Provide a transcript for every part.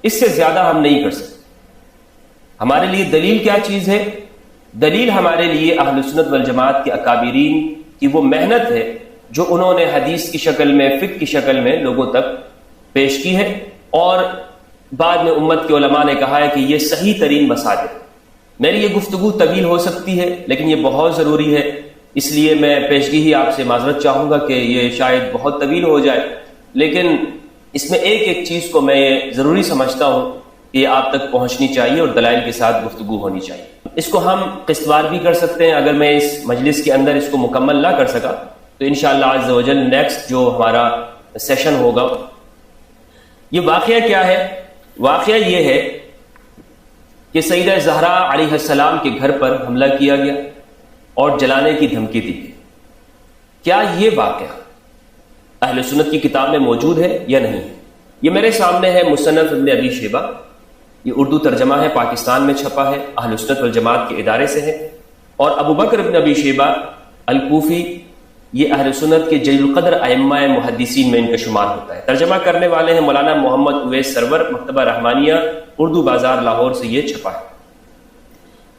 اس سے زیادہ ہم نہیں کر سکتے. ہمارے لیے دلیل کیا چیز ہے؟ دلیل ہمارے لیے اہل سنت والجماعت کے اکابرین کی وہ محنت ہے جو انہوں نے حدیث کی شکل میں، فقہ کی شکل میں لوگوں تک پیش کی ہے، اور بعد میں امت کے علماء نے کہا ہے کہ یہ صحیح ترین مساجد. میری یہ گفتگو طویل ہو سکتی ہے لیکن یہ بہت ضروری ہے، اس لیے میں پیشگی ہی آپ سے معذرت چاہوں گا کہ یہ شاید بہت طویل ہو جائے، لیکن اس میں ایک ایک چیز کو میں یہ ضروری سمجھتا ہوں کہ یہ آپ تک پہنچنی چاہیے اور دلائل کے ساتھ گفتگو ہونی چاہیے. اس کو ہم قسط وار بھی کر سکتے ہیں. اگر میں اس مجلس کے اندر اس کو مکمل نہ کر سکا تو انشاءاللہ عز و جل نیکسٹ جو ہمارا سیشن ہوگا. یہ واقعہ کیا ہے؟ واقعہ یہ ہے کہ سیدہ زہرا علیہ السلام کے گھر پر حملہ کیا گیا اور جلانے کی دھمکی دی گئی. کیا یہ واقعہ اہل سنت کی کتاب میں موجود ہے یا نہیں؟ یہ میرے سامنے ہے مصنف ابن ابی شیبہ، یہ اردو ترجمہ ہے، پاکستان میں چھپا ہے، اہل سنت والجماعت کے ادارے سے ہے. اور ابو بکر ابن ابی شیبہ الکوفی، یہ اہل سنت کے جلیل القدر ائمہ محدثین میں ان کا شمار ہوتا ہے. ترجمہ کرنے والے ہیں مولانا محمد اویس سرور، مکتبہ رحمانیہ، اردو بازار لاہور سے یہ چھپا ہے.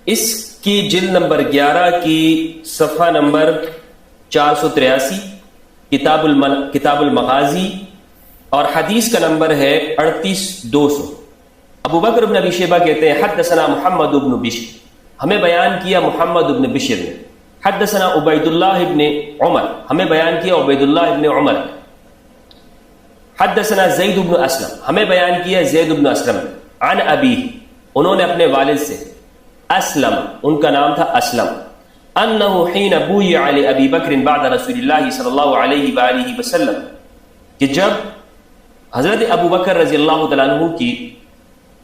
اس کی جلد نمبر 11 کی صفحہ نمبر 483، کتاب المغازی، اور حدیث کا نمبر ہے 38200. ابو بکر بن ابی شیبہ کہتے ہیں حدثنا محمد بن بشر، ہمیں بیان کیا محمد بن بشر نے. حدثنا عبید اللہ ابن عمر، ہمیں بیان کیا عبید اللہ ابن عمر. حدثنا زید بن اسلم، ہمیں بیان کیا زید بن اسلم. عن ابی، انہوں نے اپنے والد سے، اسلم، ان کا نام تھا اسلم، انہ حین بویع لابی بکر بعد رسول اللہ صلی اللہ علیہ وآلہ وسلم، کہ جب حضرت ابو بکر رضی اللہ تعالیٰ عنہ کی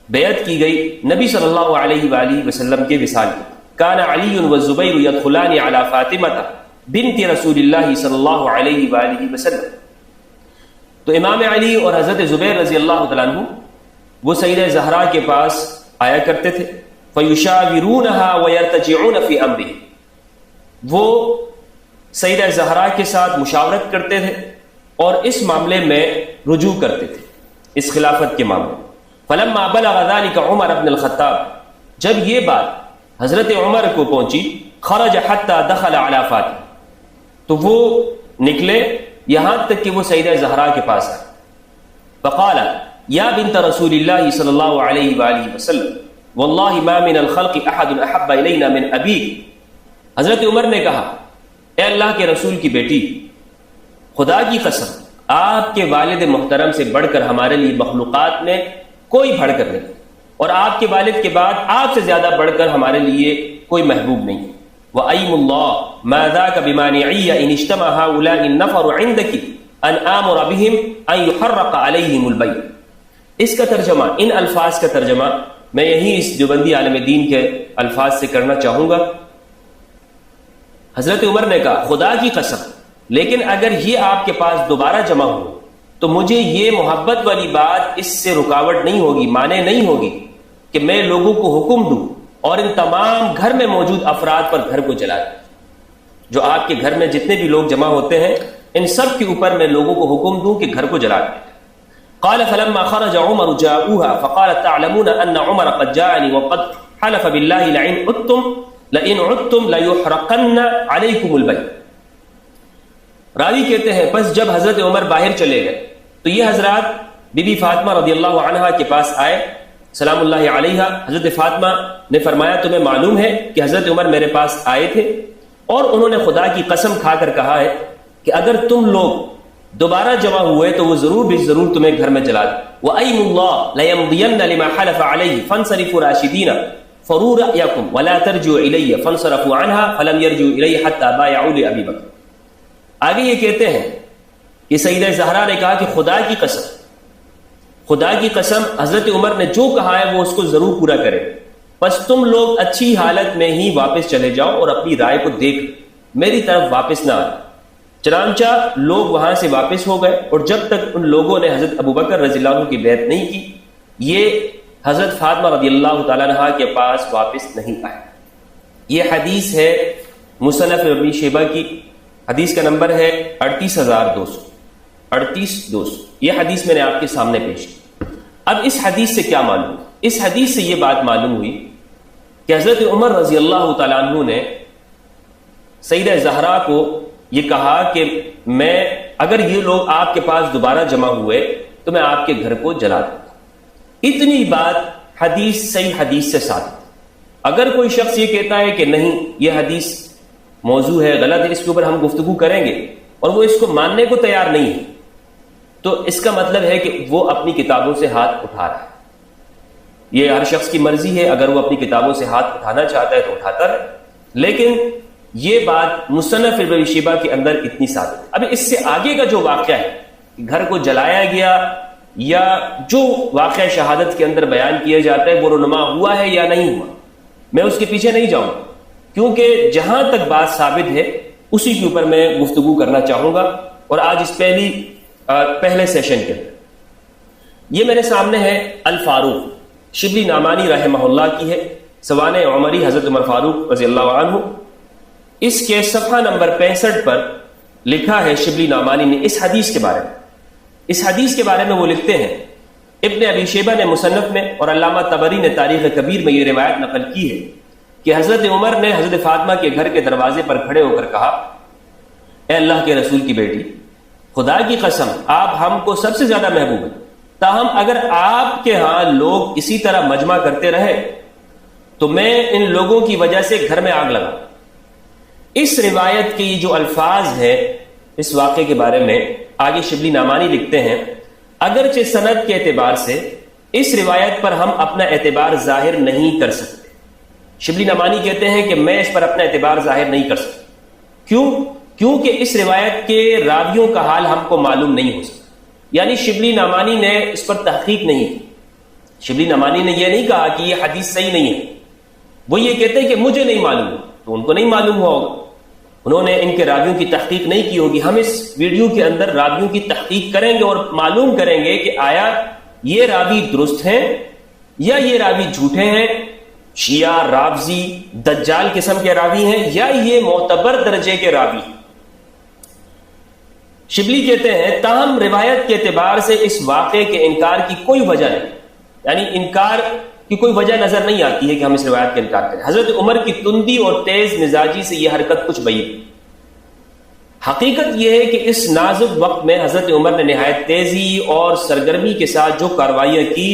بیعت کی گئی نبی صلی اللہ علیہ وآلہ وسلم کے وصال کی. کان علی والزبیر یدخلان علی فاطمہ بنت رسول اللہ صلی اللہ علیہ وآلہ وسلم. تو امام علی اور حضرت زبیر رضی اللہ تعالیٰ عنہ وہ سیدہ زہرا کے پاس آیا کرتے تھے. فیشاورونها ویرتجعون فی امرہ، وہ سیدہ زہرا کے ساتھ مشاورت کرتے تھے اور اس معاملے میں رجوع کرتے تھے، اس خلافت کے معاملے. فلما بلغ ذلك عمر بن الخطاب، جب یہ بات حضرت عمر کو پہنچی، خرج حتى دخل على فاطمہ، تو وہ نکلے یہاں تک کہ وہ سیدہ زہرا کے پاس آئے. فقال یا بنت رسول اللہ صلی اللہ علیہ وآلہ وسلم واللہ ما من الخلق احد احب الینا من ابیک. حضرت عمر نے کہا اے اللہ کے رسول کی بیٹی، خدا کی قسم آپ کے والد محترم سے بڑھ کر ہمارے لیے مخلوقات میں کوئی بڑھ کر نہیں، اور آپ کے والد کے بعد آپ سے زیادہ بڑھ کر ہمارے لیے کوئی محبوب نہیں. وَأَيْمُ اللَّهِ مَا ذَاكَ بِمَانِعِيَّ إِنِ اجْتَمَعَ هَؤُلَاءِ النَّفَرُ عِنْدَكِ أَنْ آمُرَ بِهِمْ أَنْ يُحَرَّقَ عَلَيْهِمُ الْبَيْتِ. اس کا ترجمہ، ان الفاظ کا ترجمہ میں یہی اس دیوبندی عالم دین کے الفاظ سے کرنا چاہوں گا. حضرت عمر نے کہا خدا کی قسم لیکن اگر یہ آپ کے پاس دوبارہ جمع ہو تو مجھے یہ محبت والی بات اس سے رکاوٹ نہیں ہوگی، مانے نہیں ہوگی کہ میں لوگوں کو حکم دوں اور ان تمام گھر میں موجود افراد پر گھر کو جلا دوں. جو آپ کے گھر میں جتنے بھی لوگ جمع ہوتے ہیں ان سب کے اوپر میں لوگوں کو حکم دوں کہ گھر کو جلا دیں. قال فلما خرج عمر جاءوها فقالت تعلمون ان عمر قد جاءني وقد حلف بالله لئن عدتم ليحرقن عليكم البيت. راوی کہتے ہیں پس جب حضرت عمر باہر چلے گئے تو یہ حضرات بی بی فاطمہ رضی اللہ عنہا کے پاس آئے سلام اللہ علیہا. حضرت فاطمہ نے فرمایا تمہیں معلوم ہے کہ حضرت عمر میرے پاس آئے تھے اور انہوں نے خدا کی قسم کھا کر کہا ہے کہ اگر تم لوگ دوبارہ جمع ہوئے تو وہ ضرور بھی ضرور تمہیں گھر میں جلا دیں. وَأَيْمُ اللَّهِ لَيَمْضِيَنَّ لِمَا حَلَفَ عَلَيْهِ فَانْصَرِفُوا رَاشِدِينَ فَرُوا رَأْيَكُمْ وَلَا تَرْجِعُوا إِلَيَّ فَانْصَرَفُوا عَنْهَا فَلَمْ يَرْجِعُوا إِلَيْهِ حَتَّى بَايَعُوا لِأَبِي بَكْرٍ. آگے یہ کہتے ہیں کہ سیدہ زہرا نے کہا کہ خدا کی قسم حضرت عمر نے جو کہا ہے وہ اس کو ضرور پورا کرے، بس تم لوگ اچھی حالت میں ہی واپس چلے جاؤ اور اپنی رائے کو دیکھ میری طرف واپس نہ آئے. چنانچہ لوگ وہاں سے واپس ہو گئے اور جب تک ان لوگوں نے حضرت ابو بکر رضی اللہ عنہ کی بیعت نہیں کی یہ حضرت فاطمہ رضی اللہ تعالیٰ عنہ کے پاس واپس نہیں آئے. یہ حدیث ہے مصنف ابن شیبہ کی، حدیث کا نمبر ہے 38200. یہ حدیث میں نے آپ کے سامنے پیش کی. اب اس حدیث سے کیا معلوم؟ اس حدیث سے یہ بات معلوم ہوئی کہ حضرت عمر رضی اللہ تعالیٰ عنہ نے سیدہ زہرا کو یہ کہا کہ میں اگر یہ لوگ آپ کے پاس دوبارہ جمع ہوئے تو میں آپ کے گھر کو جلا دوں گا. اتنی بات حدیث صحیح حدیث سے ثابت. اگر کوئی شخص یہ کہتا ہے کہ نہیں یہ حدیث موضوع ہے، غلط ہے، اس کے اوپر ہم گفتگو کریں گے، اور وہ اس کو ماننے کو تیار نہیں ہے، تو اس کا مطلب ہے کہ وہ اپنی کتابوں سے ہاتھ اٹھا رہا ہے. یہ ہر شخص کی مرضی ہے، اگر وہ اپنی کتابوں سے ہاتھ اٹھانا چاہتا ہے تو اٹھاتا رہے، لیکن یہ بات مصنف ابن شیبہ کے اندر اتنی ثابت ہے. اب اس سے آگے کا جو واقعہ ہے، گھر کو جلایا گیا یا جو واقعہ شہادت کے اندر بیان کیا جاتا ہے وہ رونما ہوا ہے یا نہیں ہوا، میں اس کے پیچھے نہیں جاؤں، کیونکہ جہاں تک بات ثابت ہے اسی کے اوپر میں گفتگو کرنا چاہوں گا. اور آج اس پہلے سیشن کے اندر یہ میرے سامنے ہے الفاروق شبلی نعمانی رحمہ اللہ کی ہے، سوانح عمری حضرت عمر فاروق رضی اللہ عنہ. اس کے صفحہ نمبر 65 پر لکھا ہے شبلی نعمانی نے اس حدیث کے بارے میں. اس حدیث کے بارے میں وہ لکھتے ہیں، ابن ابی شیبہ نے مصنف میں اور علامہ طبری نے تاریخ کبیر میں یہ روایت نقل کی ہے کہ حضرت عمر نے حضرت فاطمہ کے گھر کے دروازے پر کھڑے ہو کر کہا، اے اللہ کے رسول کی بیٹی، خدا کی قسم آپ ہم کو سب سے زیادہ محبوب ہیں، تاہم اگر آپ کے ہاں لوگ اسی طرح مجمع کرتے رہے تو میں ان لوگوں کی وجہ سے گھر میں آگ لگا. اس روایت کے یہ جو الفاظ ہیں اس واقعے کے بارے میں آگے شبلی نعمانی لکھتے ہیں، اگرچہ سند کے اعتبار سے اس روایت پر ہم اپنا اعتبار ظاہر نہیں کر سکتے. شبلی نعمانی کہتے ہیں کہ میں اس پر اپنا اعتبار ظاہر نہیں کر سکتا. کیوں؟ کیونکہ اس روایت کے راویوں کا حال ہم کو معلوم نہیں ہو سکتا. یعنی شبلی نعمانی نے اس پر تحقیق نہیں کی. شبلی نعمانی نے یہ نہیں کہا کہ یہ حدیث صحیح نہیں ہے، وہ یہ کہتے ہیں کہ مجھے نہیں معلوم، تو ان کو نہیں معلوم ہوا ہوگا، انہوں نے ان کے راویوں کی تحقیق نہیں کی ہوگی. ہم اس ویڈیو کے اندر راویوں کی تحقیق کریں گے اور معلوم کریں گے کہ آیا یہ راوی درست ہیں یا یہ راوی جھوٹے ہیں، شیعہ، رافضی، دجال قسم کے راوی ہیں یا یہ معتبر درجے کے راوی ہیں. شبلی کہتے ہیں تاہم روایت کے اعتبار سے اس واقعے کے انکار کی کوئی وجہ نہیں، یعنی انکار کی کوئی وجہ نظر نہیں آتی ہے کہ ہم اس روایت کا انکار کریں. حضرت عمر کی تندی اور تیز مزاجی سے یہ حرکت کچھ بعید. حقیقت یہ ہے کہ اس نازک وقت میں حضرت عمر نے نہایت تیزی اور سرگرمی کے ساتھ جو کارروائیاں کی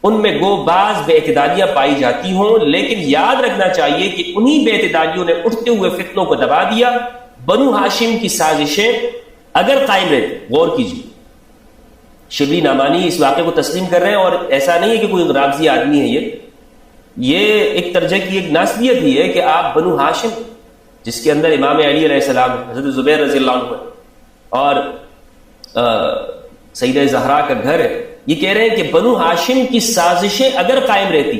ان میں گو بعض بے اعتدالیاں پائی جاتی ہوں، لیکن یاد رکھنا چاہیے کہ انہی بے اعتدالیوں نے اٹھتے ہوئے فتنوں کو دبا دیا. بنو ہاشم کی سازشیں اگر قائم رہتی، غور کیجیے، شبلی نعمانی اس واقعے کو تسلیم کر رہے ہیں، اور ایسا نہیں ہے کہ کوئی رافضی آدمی ہے، یہ ایک درجے کی ایک ناسبیت ہی ہے کہ آپ بنو ہاشم جس کے اندر امام علی علیہ السلام، حضرت زبیر رضی اللہ عنہ اور سیدہ زہرا کا گھر ہے، یہ کہہ رہے ہیں کہ بنو ہاشم کی سازشیں اگر قائم رہتی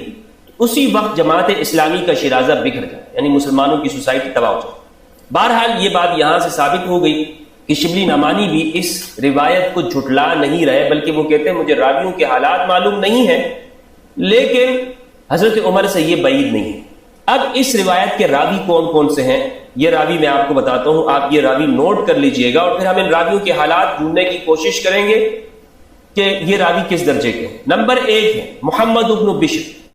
اسی وقت جماعت اسلامی کا شیرازہ بکھر جائے، یعنی مسلمانوں کی سوسائٹی تباہ ہو جائے. بہرحال یہ بات یہاں سے ثابت ہو گئی کہ شبلی نعمانی بھی اس روایت کو جھٹلا نہیں رہے، بلکہ وہ کہتے ہیں مجھے راویوں کے حالات معلوم نہیں ہیں، لیکن حضرت عمر سے یہ بعید نہیں ہے. اب اس روایت کے راوی کون کون سے ہیں یہ راوی میں آپ کو بتاتا ہوں، آپ یہ راوی نوٹ کر لیجئے گا، اور پھر ہم ان راویوں کے حالات ڈھونڈنے کی کوشش کریں گے کہ یہ راوی کس درجے کے ہیں. نمبر 1 ہے محمد بن بشر.